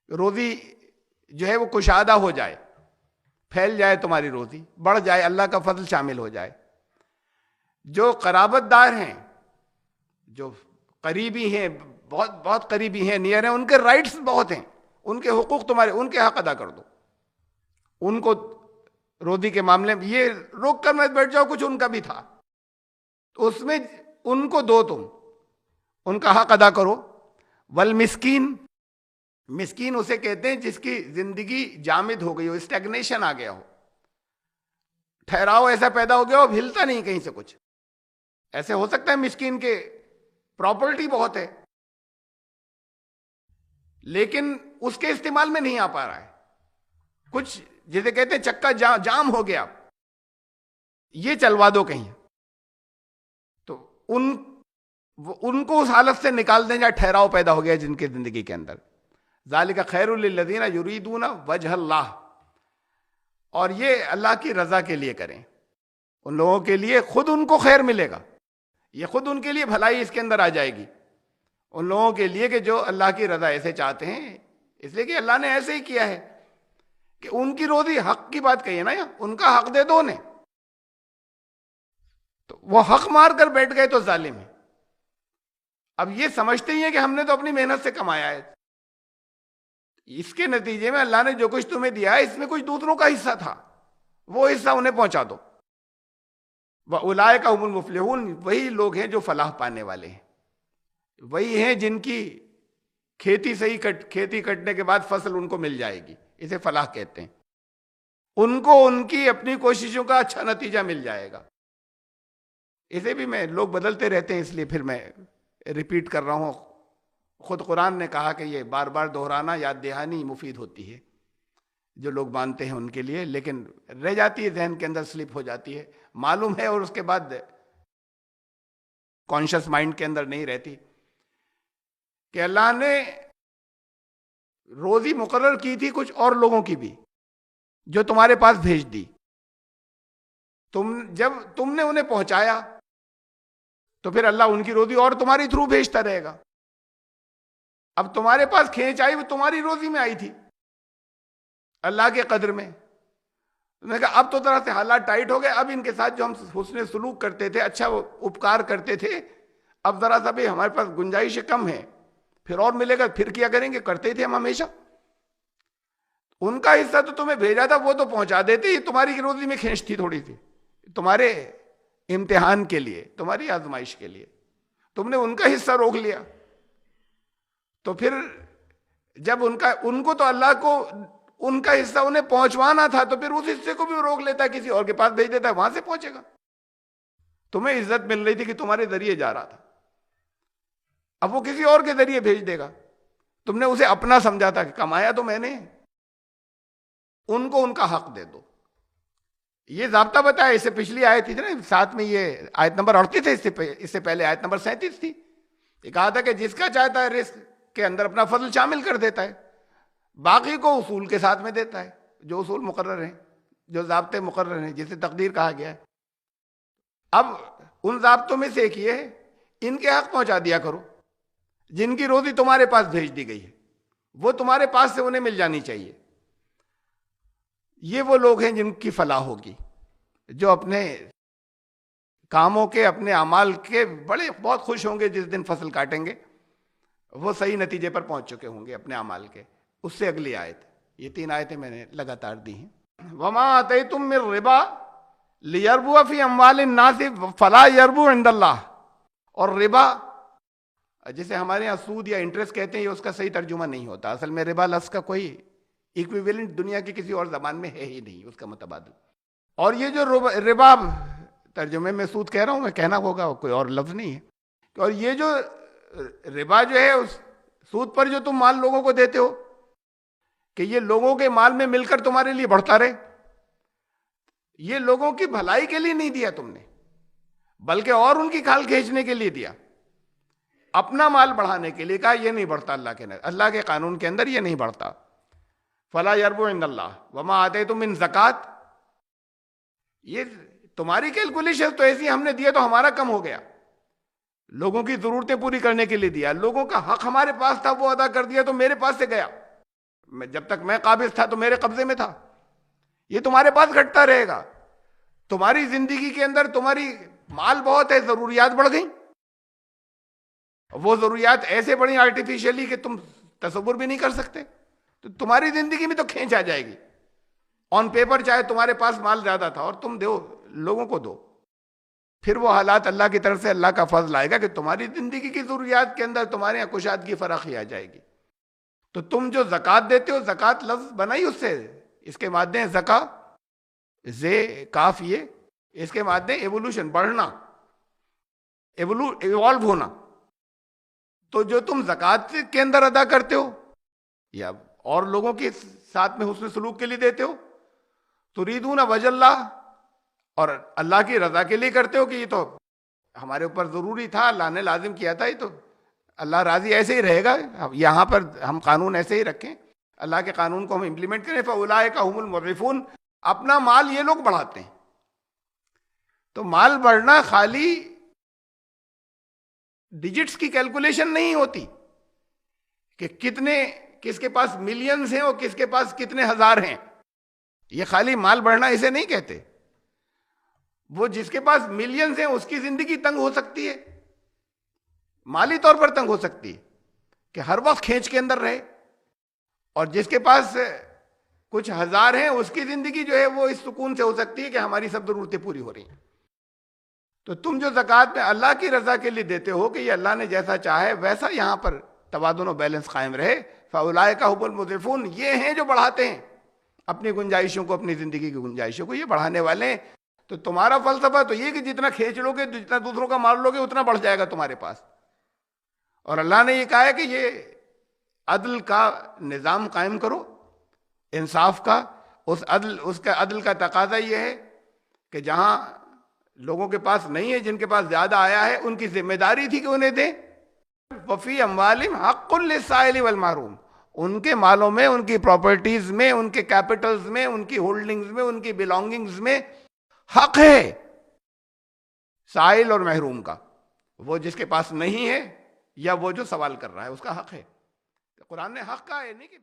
روزی جو ہے وہ کشادہ ہو جائے، پھیل جائے تمہاری روزی، بڑھ جائے، اللہ کا فضل شامل ہو جائے۔ جو قرابت دار ہیں، جو قریبی ہیں، بہت بہت قریبی ہیں، نیئر ہیں، ان کے رائٹس بہت ہیں، ان کے حقوق تمہارے، ان کے حق ادا کر دو۔ ان کو روزی کے معاملے میں یہ روک کر مت بیٹھ جاؤ، کچھ ان کا بھی تھا تو اس میں ان کو دو، تم ان کا حق ادا کرو۔ والمسکین، مسکین اسے کہتے ہیں جس کی زندگی جامد ہو گئی ہو، اسٹیگنیشن آ گیا ہو، ٹھہراؤ ایسا پیدا ہو گیا ہو، ہلتا نہیں کہیں سے کچھ۔ ایسے ہو سکتا ہے مسکین کے پراپرٹی بہت ہے لیکن اس کے استعمال میں نہیں آ پا رہا ہے، کچھ جسے کہتے ہیں چکا جام ہو گیا، یہ چلوا دو کہیں، تو ان کو اس حالت سے نکال دیں جہاں ٹھہراؤ پیدا ہو گیا جن کی زندگی کے اندر۔ ذالک خیر للذین یریدون وجہ اللہ، اور یہ اللہ کی رضا کے لیے کریں، ان لوگوں کے لیے خود ان کو خیر ملے گا، یہ خود ان کے لیے بھلائی اس کے اندر آ جائے گی، ان لوگوں کے لیے کہ جو اللہ کی رضا ایسے چاہتے ہیں، اس لیے کہ اللہ نے ایسے ہی کیا ہے کہ ان کی روزی حق کی بات کہی ہے نا، ان کا حق دے دو انہیں، تو وہ حق مار کر بیٹھ گئے تو ظالم ہے۔ اب یہ سمجھتے ہی ہیں کہ ہم نے تو اپنی محنت سے کمایا ہے، اس کے نتیجے میں اللہ نے جو کچھ تمہیں دیا ہے اس میں کچھ دوسروں کا حصہ تھا، وہ حصہ انہیں پہنچا دو۔ وَأُولَٰئِكَ هُمُ الْمُفْلِحُونَ، وہی لوگ ہیں جو فلاح پانے والے ہیں، وہی ہیں جن کی کھیتی کٹنے کے بعد فصل ان کو مل جائے گی، اسے فلاح کہتے ہیں، ان کو ان کی اپنی کوششوں کا اچھا نتیجہ مل جائے گا۔ اسے بھی میں لوگ بدلتے رہتے ہیں اس لیے پھر میں ریپیٹ کر رہا ہوں، خود قرآن نے کہا کہ یہ بار بار دہرانا یاد دہانی مفید ہوتی ہے، جو لوگ مانتے ہیں ان کے لیے، لیکن رہ جاتی ہے ذہن کے اندر، سلپ ہو جاتی ہے، معلوم ہے اور اس کے بعد کانشس مائنڈ کے اندر نہیں رہتی کہ اللہ نے روزی مقرر کی تھی کچھ اور لوگوں کی بھی جو تمہارے پاس بھیج دی، جب تم نے انہیں پہنچایا تو پھر اللہ ان کی روزی اور تمہاری تھرو بھیجتا رہے گا۔ اب تمہارے پاس کھینچ آئی، وہ تمہاری روزی میں آئی تھی اللہ کے قدر میں، نے کہا اب تو طرح سے حالات ٹائٹ ہو گئے، اب ان کے ساتھ جو ہم حسن سلوک کرتے تھے، اچھا وہ اپکار کرتے تھے، اب ذرا سا بھی ہمارے پاس گنجائش کم ہے، پھر اور ملے گا، پھر کیا کریں گے، کرتے تھے ہم ہمیشہ، ان کا حصہ تو تمہیں بھیجا تھا وہ تو پہنچا دیتے، یہ تمہاری روزی میں کھینچ تھی تھوڑی سی، تمہارے امتحان کے لیے، تمہاری آزمائش کے لیے، تم نے ان کا حصہ روک لیا، تو پھر جب ان کو تو اللہ کو ان کا حصہ انہیں پہنچوانا تھا، تو پھر اس حصے کو بھی روک لیتا ہے، کسی اور کے پاس بھیج دیتا ہے، وہاں سے پہنچے گا۔ تمہیں عزت مل رہی تھی کہ تمہارے ذریعے جا رہا تھا، اب وہ کسی اور کے ذریعے بھیج دے گا، تم نے اسے اپنا سمجھا تھا کہ کمایا تو میں نے، ان کو ان کا حق دے دو۔ یہ ضابطہ بتایا، اس سے پچھلی آیت تھی نا، ساتھ میں یہ آیت نمبر 38 ہے، اس سے پہلے آیت نمبر 37 تھی، یہ کہا تھا کہ جس کا چاہتا ہے رزق کے اندر اپنا فضل شامل کر دیتا ہے، باقی کو اصول کے ساتھ میں دیتا ہے، جو اصول مقرر ہیں، جو ضابطے مقرر ہیں، جسے تقدیر کہا گیا ہے۔ اب ان ضابطوں میں سے ایک یہ ہے، ان کے حق پہنچا دیا کرو، جن کی روزی تمہارے پاس بھیج دی گئی ہے وہ تمہارے پاس سے انہیں مل جانی چاہیے۔ یہ وہ لوگ ہیں جن کی فلاح ہوگی، جو اپنے کاموں کے، اپنے اعمال کے بہت خوش ہوں گے، جس دن فصل کاٹیں گے وہ صحیح نتیجے پر پہنچ چکے ہوں گے اپنے اعمال کے۔ اس سے اگلی آیت، یہ 3 آیتیں میں نے لگاتار دی ہیں۔ وَمَا آتَيْتُم مِّن رِّبَا لِيَرْبُوَ فِي أَمْوَالِ النَّاسِ فَلَا يَرْبُو عِندَ اللَّهِ، اور ربا جسے ہمارے یہاں سود یا انٹرسٹ کہتے ہیں، یہ اس کا صحیح ترجمہ نہیں ہوتا، اصل میں ربا لفظ کا کوئی ایکویولنٹ دنیا کی کسی اور زبان میں ہے ہی نہیں اس کا متبادل۔ اور یہ جو ربا ترجمے میں سود کہہ رہا ہوں میں، کہنا ہوگا کوئی اور لفظ نہیں ہے، اور یہ جو ربا جو ہے، اس سود پر جو تم مال لوگوں کو دیتے ہو کہ یہ لوگوں کے مال میں مل کر تمہارے لیے بڑھتا رہے، یہ لوگوں کی بھلائی کے لیے نہیں دیا تم نے، بلکہ اور ان کی کھال کھینچنے کے لیے دیا، اپنا مال بڑھانے کے لیے کہا، یہ نہیں بڑھتا اللہ کے قانون کے اندر، یہ نہیں بڑھتا۔ فلا یربو عند اللہ وما آتیتم من زکات، یہ تمہاری کیلکولیشن تو ایسی، ہم نے دیا تو ہمارا کم ہو گیا، لوگوں کی ضرورتیں پوری کرنے کے لیے دیا، لوگوں کا حق ہمارے پاس تھا وہ ادا کر دیا تو میرے پاس سے گیا، جب تک میں قابض تھا تو میرے قبضے میں تھا، یہ تمہارے پاس گھٹتا رہے گا. تمہاری زندگی کے اندر تمہاری مال بہت ہے، ضروریات بڑھ گئیں. وہ ضروریات ایسے بڑی آرٹیفیشلی کہ تم تصور بھی نہیں کر سکتے. تو تمہاری زندگی میں تو کھینچ آ جائے گی. آن پیپر چاہے تمہارے پاس مال زیادہ تھا اور تم دو، لوگوں کو دو، پھر وہ حالات اللہ کی طرف سے اللہ کا فضل آئے گا کہ تمہاری زندگی کی ضروریات کے اندر تمہارے یہاں کشادگی فراخی آ جائے گی. تو تم جو زکوٰۃ دیتے ہو، زکوٰۃ لفظ بنا ہی اس سے، اس کے مادے ہیں زکا، زے کاف، یہ اس کے مادے ایوولوشن، بڑھنا، ایوالو ہونا. تو جو تم زکوٰۃ کے اندر ادا کرتے ہو یا اور لوگوں کے ساتھ میں حسن سلوک کے لیے دیتے ہو، تریدون وجہ اللہ، اور اللہ کی رضا کے لیے کرتے ہو کہ یہ تو ہمارے اوپر ضروری تھا، اللہ نے لازم کیا تھا، یہ تو اللہ راضی ایسے ہی رہے گا، یہاں پر ہم قانون ایسے ہی رکھیں، اللہ کے قانون کو ہم امپلیمنٹ کریں. فَأُولَٰئِكَ هُمُ الْمُضْعِفُونَ. اپنا مال یہ لوگ بڑھاتے ہیں. تو مال بڑھنا خالی ڈیجٹس کی کیلکولیشن نہیں ہوتی کہ کتنے، کس کے پاس ملینز ہیں اور کس کے پاس کتنے ہزار ہیں. یہ خالی مال بڑھنا اسے نہیں کہتے. وہ جس کے پاس ملینز ہیں اس کی زندگی تنگ ہو سکتی ہے، مالی طور پر تنگ ہو سکتی ہے کہ ہر وقت کھینچ کے اندر رہے، اور جس کے پاس کچھ ہزار ہیں اس کی زندگی جو ہے وہ اس سکون سے ہو سکتی ہے کہ ہماری سب ضرورتیں پوری ہو رہی ہیں. تو تم جو زکوٰۃ میں اللہ کی رضا کے لیے دیتے ہو کہ یہ اللہ نے جیسا چاہے ویسا یہاں پر توازن و بیلنس قائم رہے. فَأُولَٰئِكَ هُمُ الْمُضْعِفُونَ. یہ ہیں جو بڑھاتے ہیں اپنی گنجائشوں کو، اپنی زندگی کی گنجائشوں کو، یہ بڑھانے والے ہیں. تو تمہارا فلسفہ تو یہ کہ جتنا کھینچ لو گے، جتنا دوسروں کا مار لو گے، اتنا بڑھ جائے گا تمہارے پاس. اور اللہ نے یہ کہا ہے کہ یہ عدل کا نظام قائم کرو، انصاف کا. اس کا عدل کا تقاضا یہ ہے کہ جہاں لوگوں کے پاس نہیں ہے، جن کے پاس زیادہ آیا ہے، ان کی ذمہ داری تھی کہ انہیں دیں. وفی اموالہم حق للسائل والمحروم. ان کے مالوں میں، ان کی پراپرٹیز میں، ان کے کیپٹلز میں، ان کی ہولڈنگز میں، ان کی بلانگنگز میں حق ہے سائل اور محروم کا. وہ جس کے پاس نہیں ہے یا وہ جو سوال کر رہا ہے اس کا حق ہے. قرآن نے حق کہا ہے، نہیں کہ